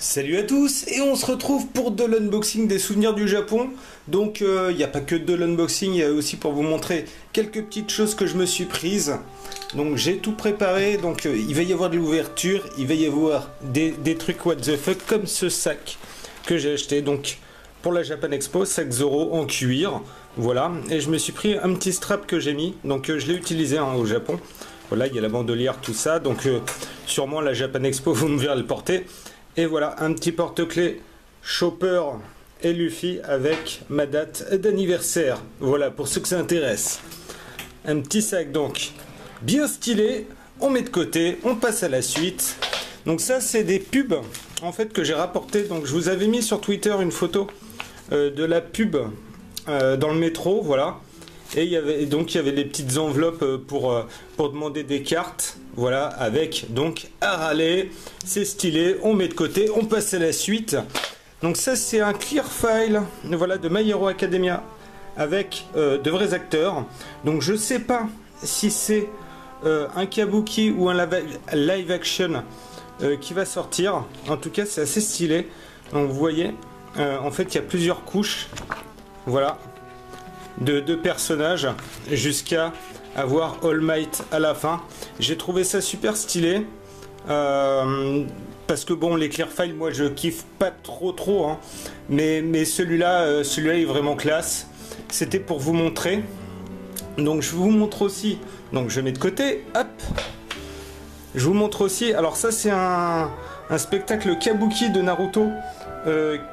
Salut à tous, et on se retrouve pour de l'unboxing des souvenirs du Japon. Donc il n'y a pas que de l'unboxing, il y a aussi pour vous montrer quelques petites choses que je me suis prises. Donc j'ai tout préparé, donc il va y avoir de l'ouverture, il va y avoir des trucs what the fuck comme ce sac que j'ai acheté donc pour la Japan Expo, sac Zoro en cuir. Voilà, et je me suis pris un petit strap que j'ai mis, donc je l'ai utilisé au Japon. Voilà, il y a la bandolière, tout ça, donc sûrement la Japan Expo vous me verrez le porter. Et voilà, un petit porte-clés Chopper et Luffy avec ma date d'anniversaire. Voilà, pour ceux que ça intéresse. Un petit sac donc bien stylé. On met de côté, on passe à la suite. Donc ça, c'est des pubs en fait que j'ai rapporté. Donc je vous avais mis sur Twitter une photo de la pub dans le métro, voilà. Et il y avait les petites enveloppes pour demander des cartes. Voilà, avec donc à râler, c'est stylé, on met de côté, on passe à la suite. Donc ça c'est un clear file, voilà, de My Hero Academia avec de vrais acteurs. Donc je sais pas si c'est un kabuki ou un live action qui va sortir. En tout cas c'est assez stylé. Donc vous voyez, en fait il y a plusieurs couches, voilà, de personnages jusqu'à avoir All Might à la fin. J'ai trouvé ça super stylé parce que bon, les clear files, moi je kiffe pas trop hein, mais celui-là est vraiment classe. C'était pour vous montrer. Donc je vous montre aussi, donc je mets de côté, hop, je vous montre aussi. Alors ça c'est un spectacle kabuki de Naruto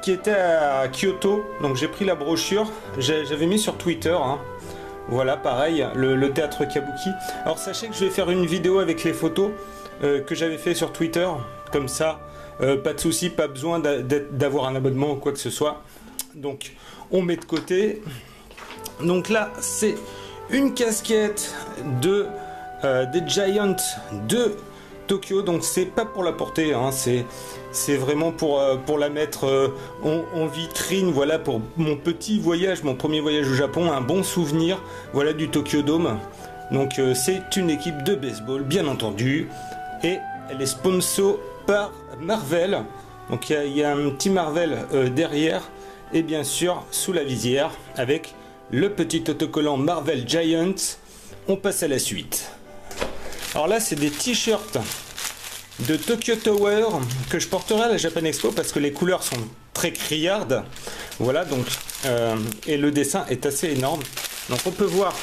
qui était à Kyoto. Donc j'ai pris la brochure, j'avais mis sur Twitter hein. Voilà, pareil, le théâtre kabuki. Alors sachez que je vais faire une vidéo avec les photos que j'avais fait sur Twitter. Comme ça, pas de souci, pas besoin d'avoir un abonnement ou quoi que ce soit. Donc on met de côté. Donc là, c'est une casquette des Giants de Tokyo. Donc c'est pas pour la porter, hein, c'est vraiment pour la mettre en vitrine, voilà, pour mon petit voyage, mon premier voyage au Japon, un bon souvenir, voilà, du Tokyo Dome. Donc c'est une équipe de baseball, bien entendu, et elle est sponsor par Marvel. Donc il y a un petit Marvel derrière, et bien sûr sous la visière, avec le petit autocollant Marvel Giants. On passe à la suite. Alors là, c'est des t-shirts de Tokyo Tower que je porterai à la Japan Expo parce que les couleurs sont très criardes. Voilà, donc et le dessin est assez énorme. Donc on peut voir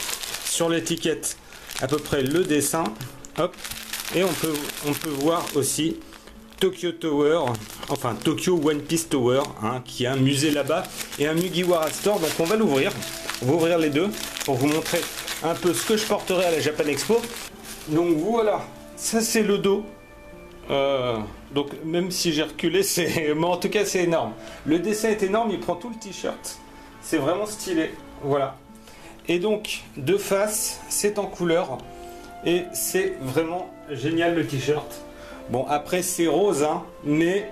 sur l'étiquette à peu près le dessin. Hop, et on peut voir aussi Tokyo Tower, enfin Tokyo One Piece Tower, hein, qui a un musée là-bas et un Mugiwara Store. Donc on va l'ouvrir. On va ouvrir les deux pour vous montrer un peu ce que je porterai à la Japan Expo. Donc voilà, ça c'est le dos. Donc même si j'ai reculé, mais en tout cas c'est énorme. Le dessin est énorme, il prend tout le t-shirt. C'est vraiment stylé. Voilà. Et donc de face, c'est en couleur. Et c'est vraiment génial le t-shirt. Bon après c'est rose, hein, mais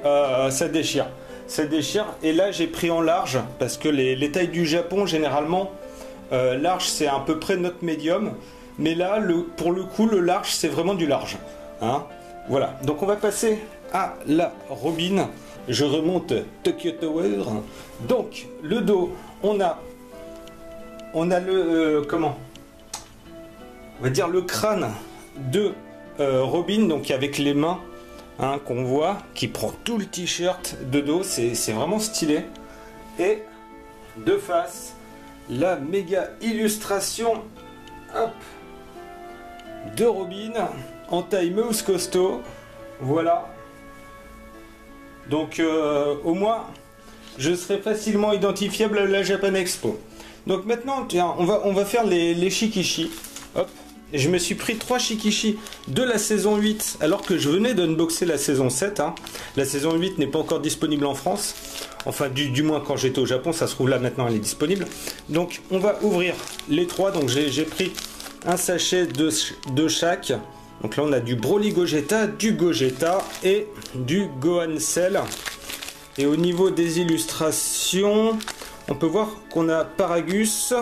ça déchire. Ça déchire. Et là j'ai pris en large parce que les tailles du Japon généralement, large c'est à peu près notre médium. Mais là pour le coup le large c'est vraiment du large, hein. Voilà, donc on va passer à la Robin. Je remonte Tokyo Tower. Donc le dos, on a le comment, on va dire le crâne de Robin, donc avec les mains, hein, qu'on voit, qui prend tout le t-shirt de dos. C'est vraiment stylé. Et de face, la méga illustration, hop, de Robin en taille mouse costaud. Voilà, donc au moins je serai facilement identifiable à la Japan Expo. Donc maintenant tiens, on va faire les shikishi. Hop, je me suis pris 3 shikishi de la saison 8 alors que je venais d'unboxer la saison 7 hein. La saison 8 n'est pas encore disponible en France, enfin du moins quand j'étais au Japon. Ça se trouve là maintenant, elle est disponible. Donc on va ouvrir les 3. Donc j'ai pris un sachet de chaque. Donc là on a du Broly Gogeta, du Gogeta et du Gohan Cell. Et au niveau des illustrations, on peut voir qu'on a Paragus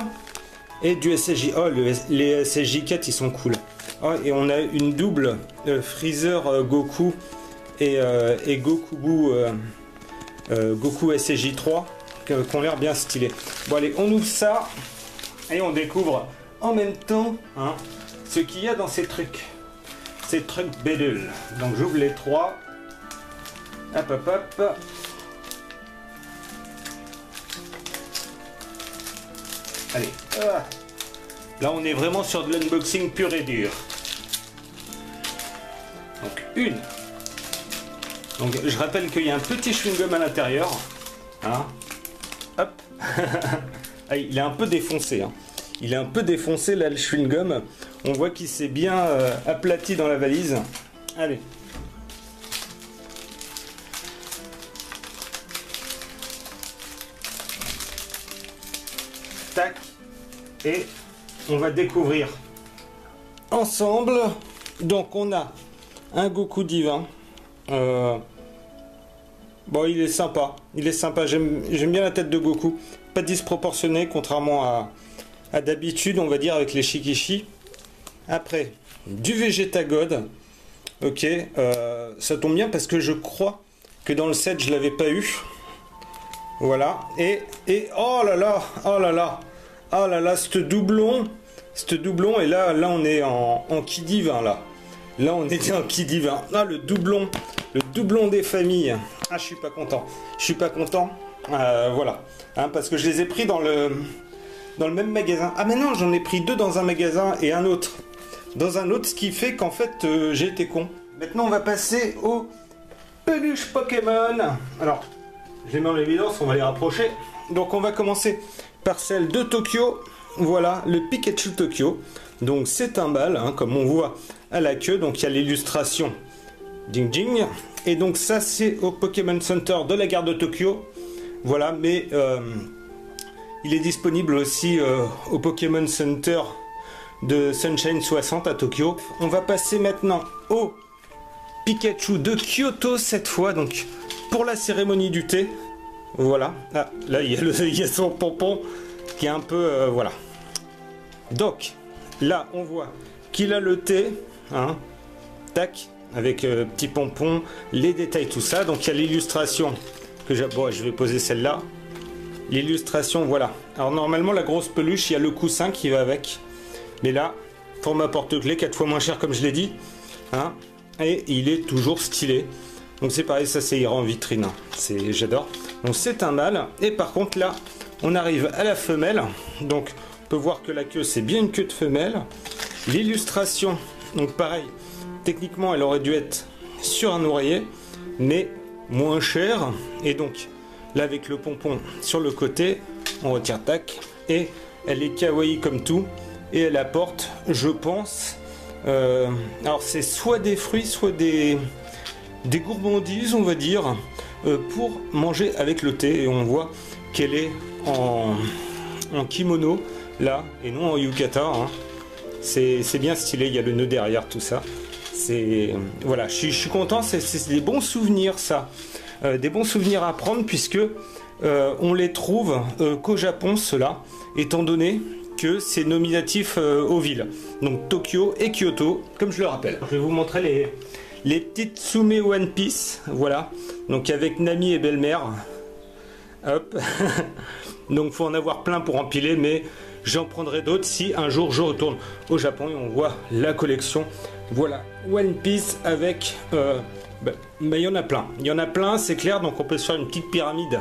et du SSJ. Oh, les SSJ 4 ils sont cool. Oh, et on a une double Freezer Goku et Goku SCJ3 qui ont l'air bien stylés. Bon allez, on ouvre ça et on découvre en même temps hein, ce qu'il y a dans ces trucs bédules. Donc j'ouvre les trois. Hop hop hop. Allez, là on est vraiment sur de l'unboxing pur et dur. Donc une. Donc je rappelle qu'il y a un petit chewing-gum à l'intérieur. Hein. Hop. Ah, il est un peu défoncé. Hein. Il est un peu défoncé là le chewing-gum. On voit qu'il s'est bien aplati dans la valise. Allez. Tac. Et on va découvrir ensemble. Donc on a un Goku divin. Bon, il est sympa. Il est sympa. J'aime bien la tête de Goku. Pas disproportionné, contrairement à d'habitude, on va dire, avec les Shikishi. Après, du Vegeta God. Ok. Ça tombe bien parce que je crois que dans le set, je l'avais pas eu. Voilà. Et oh là là, oh là là, oh là là, ce doublon. Et là on est en ki divin, là. Là, on est en ki divin. Ah, le doublon des familles. Ah, je suis pas content. Je suis pas content. Voilà. Hein, parce que je les ai pris dans le même magasin. Ah, mais non, j'en ai pris deux dans un magasin et un autre dans un autre, ce qui fait qu'en fait, j'ai été con. Maintenant, on va passer aux peluches Pokémon. Alors, je les mets en évidence, on va les rapprocher. Donc, on va commencer par celle de Tokyo. Voilà, le Pikachu Tokyo. Donc, c'est un mâle, hein, comme on voit à la queue. Donc, il y a l'illustration Ding Ding. Et donc, ça, c'est au Pokémon Center de la gare de Tokyo. Voilà, mais il est disponible aussi au Pokémon Center de Sunshine 60 à Tokyo. On va passer maintenant au Pikachu de Kyoto cette fois. Donc, pour la cérémonie du thé. Voilà. Ah, là, il y a son pompon qui est un peu... voilà. Donc, là, on voit qu'il a le thé. Hein, tac. Avec petit pompon, les détails, tout ça. Donc, il y a l'illustration que j'ai... Bon, je vais poser celle-là. L'illustration, voilà. Alors, normalement, la grosse peluche, il y a le coussin qui va avec. Mais là, format porte-clés, 4 fois moins cher, comme je l'ai dit. Hein, et il est toujours stylé. Donc, c'est pareil, ça, c'est ira en vitrine. J'adore. Donc, c'est un mâle. Et par contre, là, on arrive à la femelle. Donc, on peut voir que la queue, c'est bien une queue de femelle. L'illustration, donc pareil, techniquement, elle aurait dû être sur un oreiller, mais moins cher. Et donc, là, avec le pompon sur le côté, on retire tac. Et elle est kawaii comme tout. Et elle apporte, je pense, alors c'est soit des fruits, soit des gourmandises, on va dire, pour manger avec le thé. Et on voit qu'elle est en kimono, là, et non en yukata. Hein. C'est bien stylé, il y a le nœud derrière, tout ça. Voilà, je suis content, c'est des bons souvenirs, ça. Des bons souvenirs à prendre, puisque on les trouve qu'au Japon, ceux-là, étant donné que c'est nominatif aux villes. Donc Tokyo et Kyoto, comme je le rappelle. Je vais vous montrer les petites Tsume One Piece. Voilà. Donc avec Nami et belle-mère. Hop. Donc faut en avoir plein pour empiler, mais j'en prendrai d'autres si un jour je retourne au Japon et on voit la collection. Voilà. One Piece avec... il y en a plein. Il y en a plein, c'est clair. Donc on peut se faire une petite pyramide.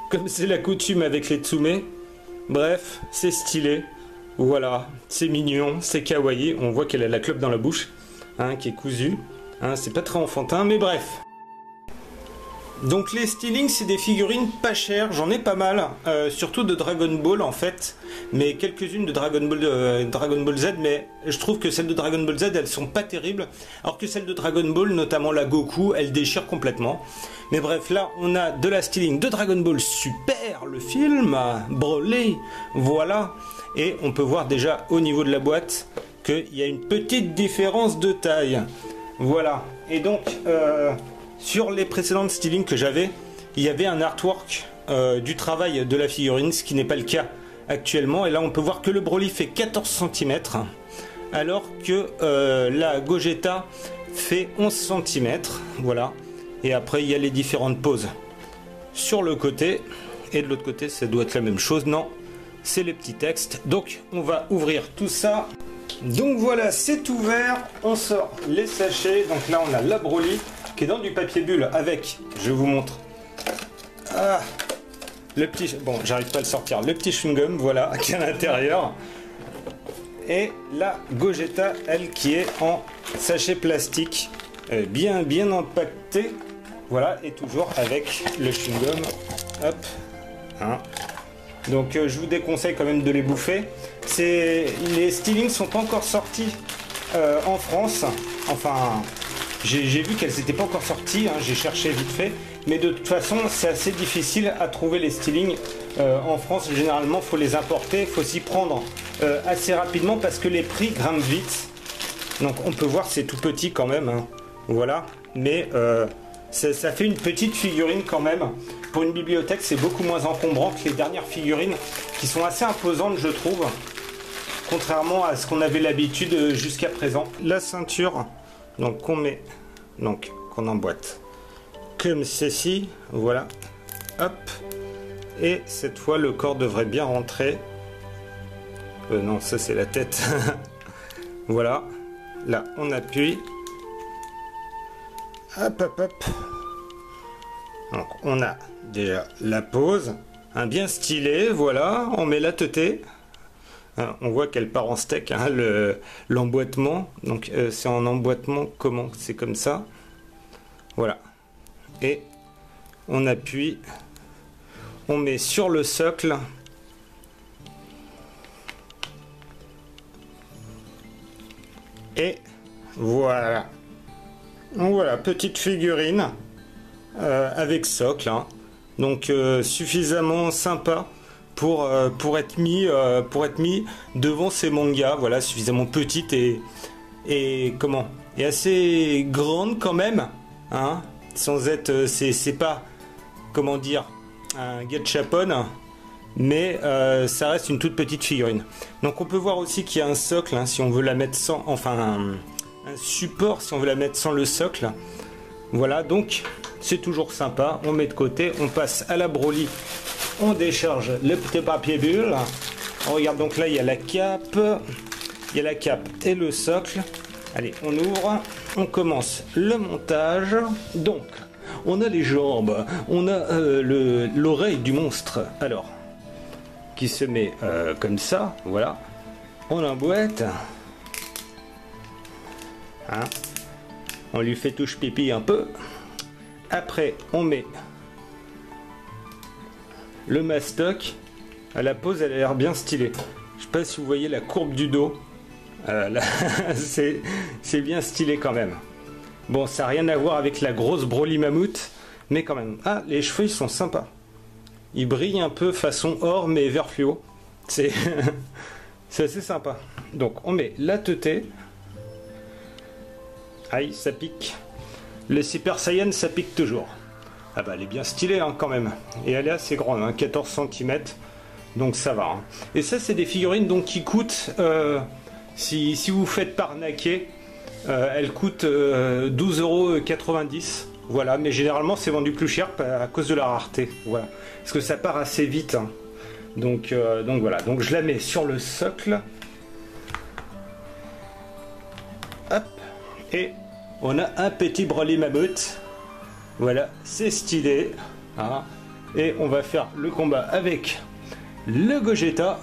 Comme c'est la coutume avec les Tsume. Bref, c'est stylé, voilà, c'est mignon, c'est kawaii, on voit qu'elle a la clope dans la bouche, hein, qui est cousue, hein, c'est pas très enfantin, mais bref. Donc les Steelings, c'est des figurines pas chères, j'en ai pas mal, surtout de Dragon Ball en fait, mais quelques-unes de Dragon Ball Z, mais je trouve que celles de Dragon Ball Z, elles sont pas terribles, alors que celles de Dragon Ball, notamment la Goku, elles déchirent complètement. Mais bref, là, on a de la Steeling de Dragon Ball Super, le film, Broly, voilà, et on peut voir déjà au niveau de la boîte qu'il y a une petite différence de taille, voilà, et donc... sur les précédentes Steelings que j'avais, il y avait un artwork du travail de la figurine, ce qui n'est pas le cas actuellement. Et là, on peut voir que le Broly fait 14 cm, alors que la Gogeta fait 11 cm, voilà. Et après il y a les différentes poses sur le côté, et de l'autre côté ça doit être la même chose, non, c'est les petits textes. Donc on va ouvrir tout ça. Donc voilà, c'est ouvert, on sort les sachets. Donc là on a la Broly qui est dans du papier bulle avec, je vous montre, le petit, bon j'arrive pas à le sortir, le petit chewing-gum, voilà, qui est à l'intérieur. Et la Gogeta, elle, qui est en sachet plastique, bien empaqueté, voilà, et toujours avec le chewing-gum, hop, hein. Donc je vous déconseille quand même de les bouffer. Les Steelings sont pas encore sortis en France, enfin j'ai vu qu'elles n'étaient pas encore sorties, hein, j'ai cherché vite fait, mais de toute façon c'est assez difficile à trouver les Steelings en France. Généralement il faut les importer, il faut s'y prendre assez rapidement parce que les prix grimpent vite. Donc on peut voir c'est tout petit quand même, hein, voilà, mais ça fait une petite figurine quand même. Pour une bibliothèque c'est beaucoup moins encombrant que les dernières figurines qui sont assez imposantes, je trouve, contrairement à ce qu'on avait l'habitude jusqu'à présent. La ceinture, donc qu'on met, donc qu'on emboîte comme ceci, voilà, hop, et cette fois le corps devrait bien rentrer. Non, ça c'est la tête. Voilà, là on appuie, hop hop hop. Donc on a déjà la pose, un bien stylé, voilà, on met la teuté. On voit qu'elle part en steak, hein, l'emboîtement. Donc c'est en emboîtement, comment? C'est comme ça. Voilà. Et on appuie, on met sur le socle. Et voilà. Donc voilà, petite figurine avec socle, hein. Donc suffisamment sympa pour être mis devant ces mangas, voilà, suffisamment petite et comment, et assez grande quand même, hein, sans être, c'est pas, comment dire, un gachapon, mais ça reste une toute petite figurine. Donc on peut voir aussi qu'il y a un socle, hein, si on veut la mettre sans, enfin un support si on veut la mettre sans le socle. Voilà, donc c'est toujours sympa. On met de côté, on passe à la Broly, on décharge le petit papier bulle. On regarde, donc là il y a la cape, et le socle. Allez, on ouvre, on commence le montage. Donc on a les jambes, on a l'oreille du monstre, alors qui se met comme ça, voilà. On emboîte, hein. On lui fait touche pipi un peu. Après on met le mastoc. À la pose elle a l'air bien stylée. Je sais pas si vous voyez la courbe du dos. C'est bien stylé quand même. Bon, ça n'a rien à voir avec la grosse Broly mammouth, mais quand même. Ah, les cheveux ils sont sympas. Ils brillent un peu façon or mais vert fluo. C'est assez sympa. Donc on met la teuté. Aïe, ça pique. Le Super Saiyan, ça pique toujours. Ah bah elle est bien stylée, hein, quand même. Et elle est assez grande, hein, 14 cm. Donc ça va, hein. Et ça c'est des figurines donc, qui coûtent, si vous faites pas arnaquer, elles coûtent 12,90 €. Voilà, mais généralement c'est vendu plus cher à cause de la rareté. Voilà. Parce que ça part assez vite, hein. Donc voilà, donc je la mets sur le socle. Hop. Et on a un petit Broly mammouth. Voilà, c'est stylé, hein. Et on va faire le combat avec le Gogeta.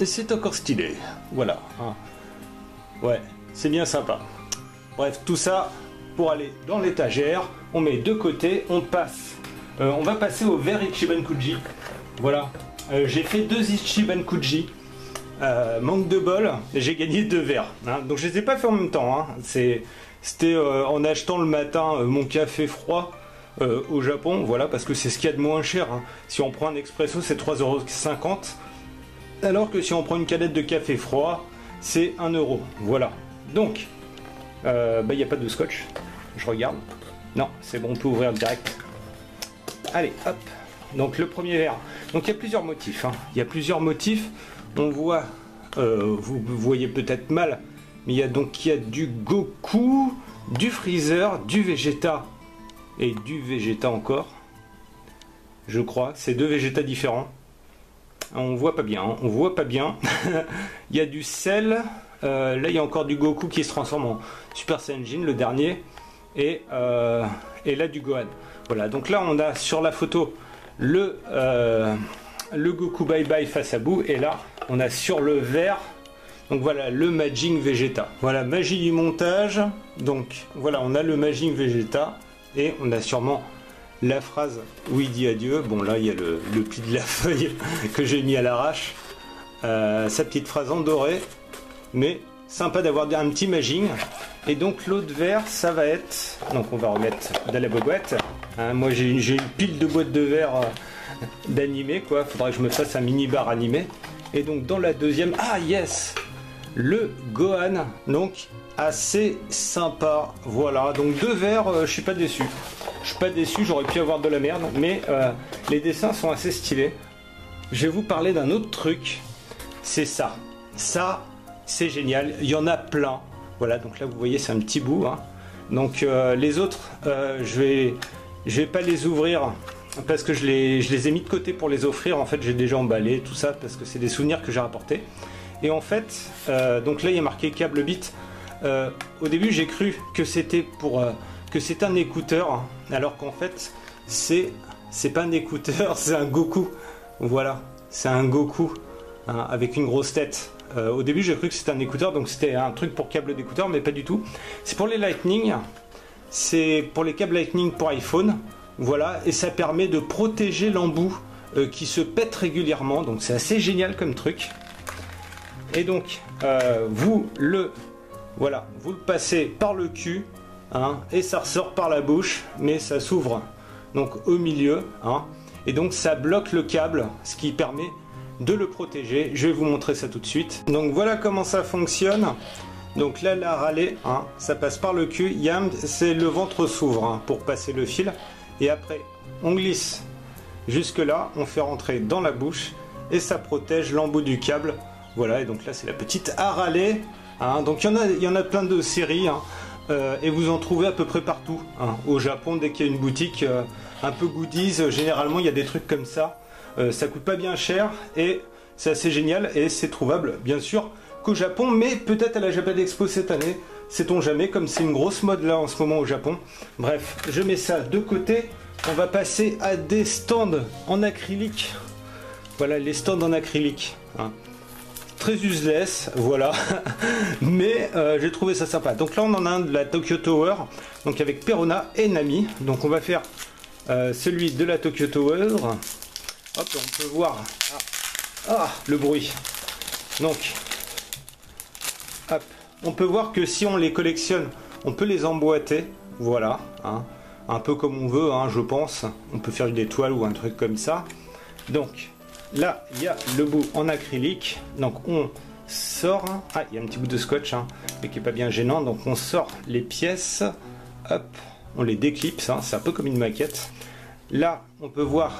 Et c'est encore stylé. Voilà, hein. Ouais, c'est bien sympa. Bref, tout ça pour aller dans l'étagère. On met de côté, on passe. On va passer au vert Ichiban Kuji. Voilà, j'ai fait 2 Ichiban Kuji. Manque de bol, j'ai gagné 2 verres, hein. Donc je les ai pas fait en même temps, hein. C'était en achetant le matin mon café froid au Japon, voilà, parce que c'est ce qu'il y a de moins cher, hein. Si on prend un expresso c'est 3,50 €, alors que si on prend une canette de café froid c'est 1 €, voilà. Donc il n'y a pas de scotch, je regarde, non c'est bon, on peut ouvrir direct. Allez hop, donc le premier verre, donc il y a plusieurs motifs, hein. Il y a plusieurs motifs. On voit, vous voyez peut-être mal, mais il y a du Goku, du Freezer, du Vegeta et du Vegeta encore. Je crois, c'est deux Vegeta différents. On voit pas bien, hein. On voit pas bien. Il y a du Cell. Là, il y a encore du Goku qui se transforme en Super Saiyajin, le dernier. Et là, du Gohan. Voilà, donc là, on a sur la photo le Goku Bye Bye face à Boo. Et là, on a sur le vert, donc voilà, le Majin Vegeta. Voilà, magie du montage. Donc voilà, on a le Majin Vegeta. Et on a sûrement la phrase où il dit adieu. Bon, là, il y a le pli de la feuille que j'ai mis à l'arrache. Sa petite phrase en doré. Mais sympa d'avoir un petit Majin. Et donc, l'autre verre, ça va être... Donc, on va remettre dans la boîte. Hein, moi, j'ai une pile de boîtes de verre d'animé, quoi. Faudrait que je me fasse un mini-bar animé. Et donc, dans la deuxième... Ah, yes! Le Gohan. Donc, assez sympa. Voilà. Donc, deux verres, je suis pas déçu. Je suis pas déçu, j'aurais pu avoir de la merde, mais les dessins sont assez stylés. Je vais vous parler d'un autre truc, c'est ça. Ça, c'est génial, il y en a plein. Voilà, donc là vous voyez c'est un petit bout. Hein. Donc les autres, je vais pas les ouvrir parce que je les ai mis de côté pour les offrir. En fait, j'ai déjà emballé tout ça parce que c'est des souvenirs que j'ai rapportés. Et en fait, donc là il y a marqué câble bit. Au début j'ai cru que c'était pour... que c'est un écouteur, alors qu'en fait c'est pas un écouteur, c'est un Goku. Voilà, c'est un Goku hein, avec une grosse tête. Au début j'ai cru que c'était un écouteur, donc c'était un truc pour câble d'écouteur, mais pas du tout. C'est pour les Lightning, c'est pour les câbles Lightning pour iPhone. Voilà, et ça permet de protéger l'embout qui se pète régulièrement, donc c'est assez génial comme truc. Et donc vous le passez par le cul. Hein, et ça ressort par la bouche, mais ça s'ouvre donc au milieu, hein, et donc ça bloque le câble, ce qui permet de le protéger. Je vais vous montrer ça tout de suite. Donc voilà comment ça fonctionne. Donc là, la râlée, hein, ça passe par le cul. C'est le ventre s'ouvre hein, pour passer le fil, et après on glisse jusque là, on fait rentrer dans la bouche et ça protège l'embout du câble. Voilà, et donc là c'est la petite râlée. Hein, donc il y en a plein de séries. Hein. Et vous en trouvez à peu près partout hein. Au Japon, dès qu'il y a une boutique un peu goodies, généralement il y a des trucs comme ça. Ça coûte pas bien cher et c'est assez génial, et c'est trouvable bien sûr qu'au Japon, mais peut-être à la Japan Expo cette année, sait-on jamais, comme c'est une grosse mode là en ce moment au Japon. Bref, je mets ça de côté. On va passer à des stands en acrylique. Voilà, les stands en acrylique hein. Très useless, voilà, mais j'ai trouvé ça sympa. Donc là on en a un de la Tokyo Tower, donc avec Perona et Nami. Donc on va faire celui de la Tokyo Tower. Hop, on peut voir le bruit. Donc hop, on peut voir que si on les collectionne, on peut les emboîter, voilà, hein, un peu comme on veut, hein, je pense. On peut faire une étoile ou un truc comme ça. Donc là, il y a le bout en acrylique. Donc on sort... Ah, il y a un petit bout de scotch, hein, mais qui n'est pas bien gênant. Donc on sort les pièces. Hop, on les déclipse. Hein, c'est un peu comme une maquette. Là, on peut voir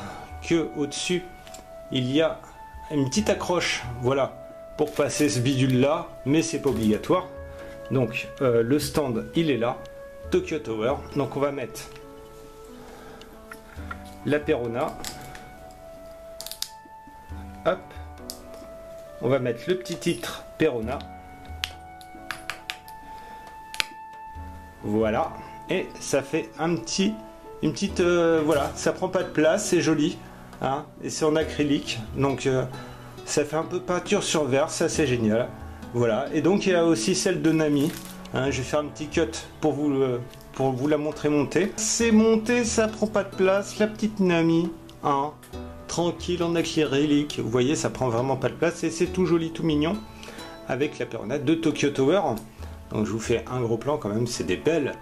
que au-dessus, il y a une petite accroche. Voilà, pour passer ce bidule-là. Mais c'est pas obligatoire. Donc le stand, il est là. Tokyo Tower. Donc on va mettre la Perona. Hop, on va mettre le petit titre Perona. Voilà, et ça fait une petite, voilà, ça prend pas de place, c'est joli, hein, et c'est en acrylique, donc ça fait un peu peinture sur verre, ça c'est génial. Voilà, et donc il y a aussi celle de Nami. Hein, je vais faire un petit cut pour vous la montrer monter. C'est monté, ça prend pas de place, la petite Nami, hein. Tranquille en acrylique, vous voyez ça prend vraiment pas de place et c'est tout joli, tout mignon avec la Perona de Tokyo Tower. Donc je vous fais un gros plan quand même, c'est des belles,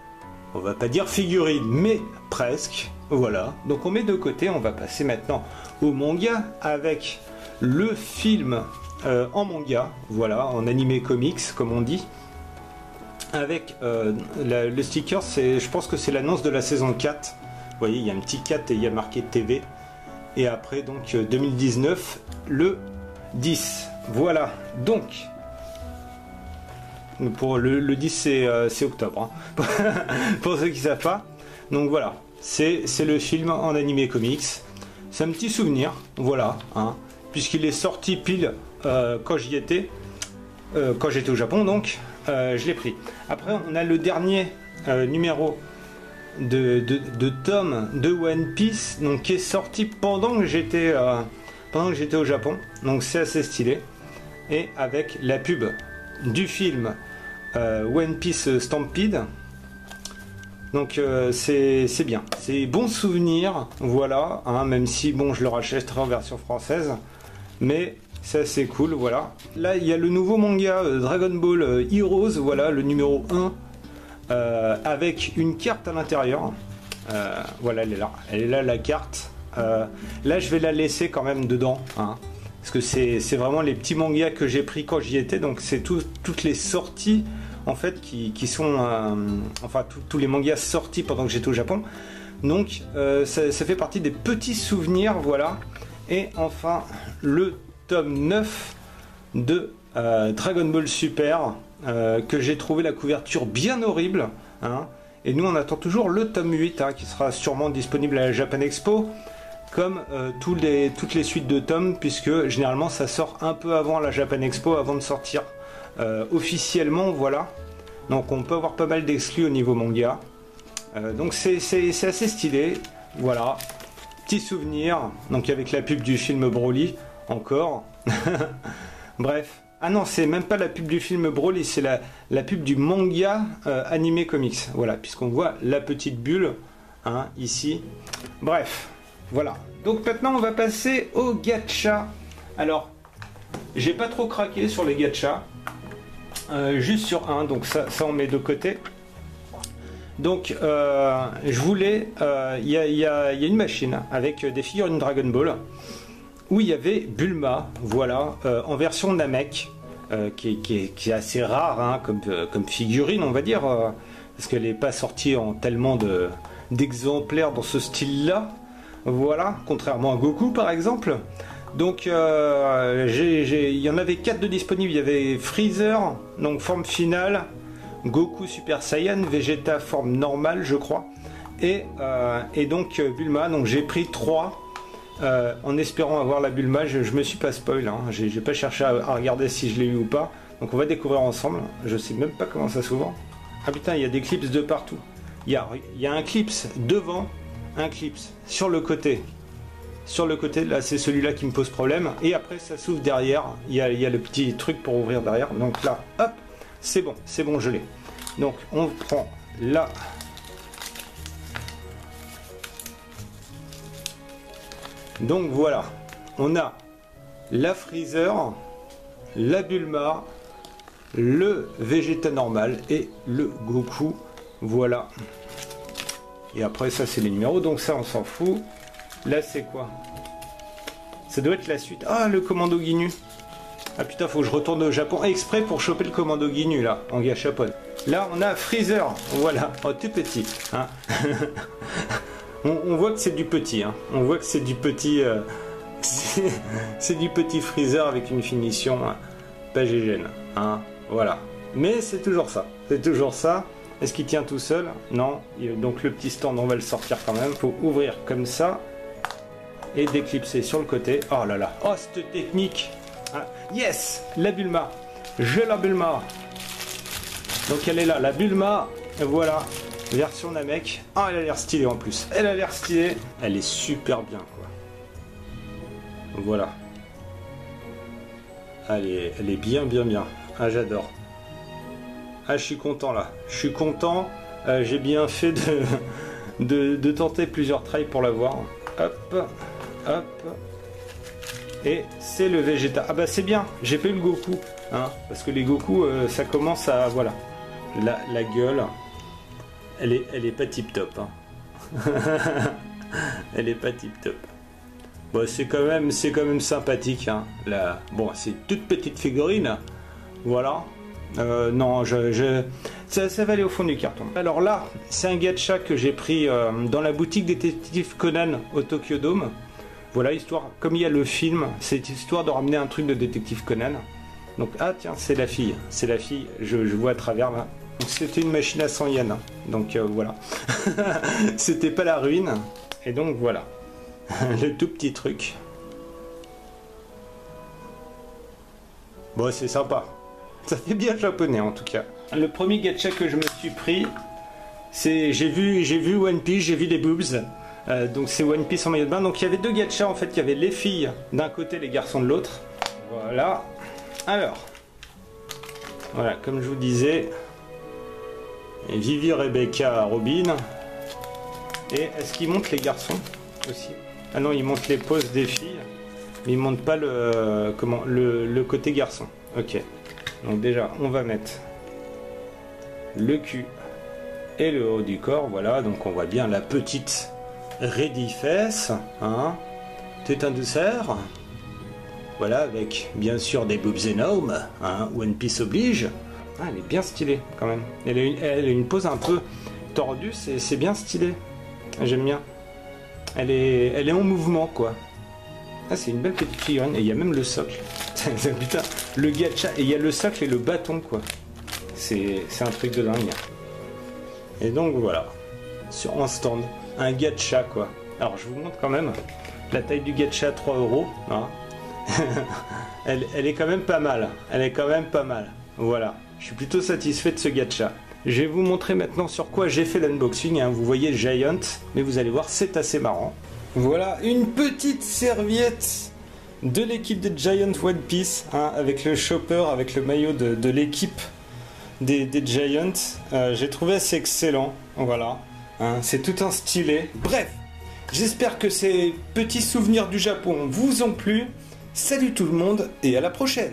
on va pas dire figurines mais presque. Voilà, donc on met de côté, on va passer maintenant au manga avec le film en manga, voilà, en animé comics comme on dit, avec le sticker, je pense que c'est l'annonce de la saison 4. Vous voyez, il y a un petit 4 et il y a marqué TV. Et après, donc 2019, le 10. Voilà, donc Pour le 10 c'est octobre, hein. Pour ceux qui ne savent pas. Donc voilà, c'est le film en animé comics. C'est un petit souvenir, voilà, hein, puisqu'il est sorti pile quand j'y étais, quand j'étais au Japon, donc je l'ai pris. Après, on a le dernier numéro de tome de One Piece, donc qui est sorti pendant que j'étais au Japon, donc c'est assez stylé, et avec la pub du film One Piece Stampede. Donc c'est bien, c'est bon souvenir, voilà, hein, même si bon je le rachèterai en version française, mais c'est assez cool, voilà. Là il y a le nouveau manga Dragon Ball Heroes, voilà, le numéro 1, avec une carte à l'intérieur, voilà, elle est là la carte. Là je vais la laisser quand même dedans, hein, parce que c'est vraiment les petits mangas que j'ai pris quand j'y étais, donc c'est toutes les sorties en fait qui sont enfin tous les mangas sortis pendant que j'étais au Japon, donc ça fait partie des petits souvenirs, voilà. Et enfin le tome 9 de Dragon Ball Super, que j'ai trouvé la couverture bien horrible, hein, et nous on attend toujours le tome 8, hein, qui sera sûrement disponible à la Japan Expo, comme toutes les suites de tomes, puisque généralement ça sort un peu avant la Japan Expo, avant de sortir officiellement, voilà. Donc on peut avoir pas mal d'exclus au niveau manga, donc c'est assez stylé, voilà. Petit souvenir, donc avec la pub du film Broly, encore. Bref, ah non, c'est même pas la pub du film Broly, c'est la pub du manga animé comics, voilà, puisqu'on voit la petite bulle, hein, ici. Bref, voilà. Donc maintenant on va passer au gacha. Alors, j'ai pas trop craqué sur les gachas, juste sur un, donc ça on met de côté. Donc je voulais, il y a une machine avec des figurines Dragon Ball où il y avait Bulma, voilà, en version Namek, qui est assez rare, hein, comme figurine, on va dire, parce qu'elle n'est pas sortie en tellement d'exemplaires dans ce style-là, voilà, contrairement à Goku par exemple. Donc il y en avait 4 de disponibles. Il y avait Freezer, donc forme finale, Goku Super Saiyan, Vegeta forme normale je crois, et donc Bulma. Donc j'ai pris 3 en espérant avoir la Bulma. Je me suis pas spoil, hein. J'ai pas cherché à regarder si je l'ai eu ou pas, donc on va découvrir ensemble. Je sais même pas comment ça s'ouvre. Ah putain, il y a des clips de partout. Il y a un clips devant, un clips sur le côté. Sur le côté, là, c'est celui-là qui me pose problème. Et après, ça s'ouvre derrière. Il y a le petit truc pour ouvrir derrière. Donc là, hop, c'est bon, je l'ai. Donc, on prend là. Donc voilà, on a la Freezer, la Bulma, le Vegeta normal et le Goku. Voilà. Et après, ça, c'est les numéros. Donc ça, on s'en fout. Là, c'est quoi? Ça doit être la suite. Ah, le commando Ginyu. Ah putain, faut que je retourne au Japon exprès pour choper le commando Ginyu, là, en gachapon. Là, on a Freezer. Voilà, oh, tout petit. Hein. on voit que c'est du petit. Hein. On voit que c'est du petit... c'est du petit Freezer avec une finition pas gégène. Hein. Voilà. Mais c'est toujours ça. C'est toujours ça. Est-ce qu'il tient tout seul? Non. Donc le petit stand, on va le sortir quand même. Faut ouvrir comme ça. Et déclipser sur le côté. Oh là là. Oh, cette technique. Ah, yes, la Bulma. J'ai la Bulma. Donc elle est là, la Bulma. Voilà. Version Namek. Ah, elle a l'air stylée en plus. Elle a l'air stylée. Elle est super bien, quoi. Voilà. Elle est bien. Ah, j'adore. Ah, je suis content là. Je suis content. J'ai bien fait de tenter plusieurs tries pour l'avoir. Hop. Hop. Et c'est le Vegeta. Ah bah c'est bien. J'ai pas eu le Goku. Hein, parce que les Goku, ça commence à... Voilà. La gueule. Elle est pas tip top. Hein. Elle est pas tip top. Bon, c'est quand même sympathique. Hein. Bon, c'est toute petite figurine. Voilà. Non, ça va aller au fond du carton. Alors là, c'est un gacha que j'ai pris dans la boutique Détective Conan au Tokyo Dome. Voilà, histoire, comme il y a le film, c'est histoire de ramener un truc de Détective Conan. Donc, ah tiens, c'est la fille, je vois à travers là. C'était une machine à 100 yens, hein. Donc voilà. C'était pas la ruine. Et donc voilà, le tout petit truc. Bon, c'est sympa. Ça fait bien japonais en tout cas. Le premier gacha que je me suis pris, c'est j'ai vu One Piece, j'ai vu des boobs. Donc c'est One Piece en maillot de bain. Donc il y avait deux gachas en fait, il y avait les filles d'un côté, les garçons de l'autre. Voilà. Alors, voilà, comme je vous disais, Vivi, Rebecca, Robin. Et est-ce qu'ils montent les garçons aussi? Ah non, ils montent les poses des filles, mais ils montent pas le côté garçon. Ok. Donc déjà, on va mettre le cul et le haut du corps. Voilà, donc on voit bien la petite ready-fesse, hein, tétin de cerf. Voilà, avec bien sûr des boobs énormes, hein, One Piece oblige. Ah, elle est bien stylée quand même. Elle a une pose un peu tordue, c'est bien stylé. J'aime bien. Elle est en mouvement quoi. Ah, c'est une belle petite figurine. Et il y a même le socle. Putain, le gacha. Et il y a le socle et le bâton quoi. C'est un truc de dingue. Et donc voilà. En stand. Un gacha quoi. Alors je vous montre quand même la taille du gacha, 3 €. Hein. elle est quand même pas mal. Elle est quand même pas mal. Voilà. Je suis plutôt satisfait de ce gacha. Je vais vous montrer maintenant sur quoi j'ai fait l'unboxing. Hein. Vous voyez Giant, mais vous allez voir, c'est assez marrant. Voilà, une petite serviette de l'équipe de Giant One Piece, hein, avec le chopper, avec le maillot de l'équipe des Giants. J'ai trouvé assez excellent. Voilà, hein, c'est tout un stylet. Bref, j'espère que ces petits souvenirs du Japon vous ont plu. Salut tout le monde et à la prochaine!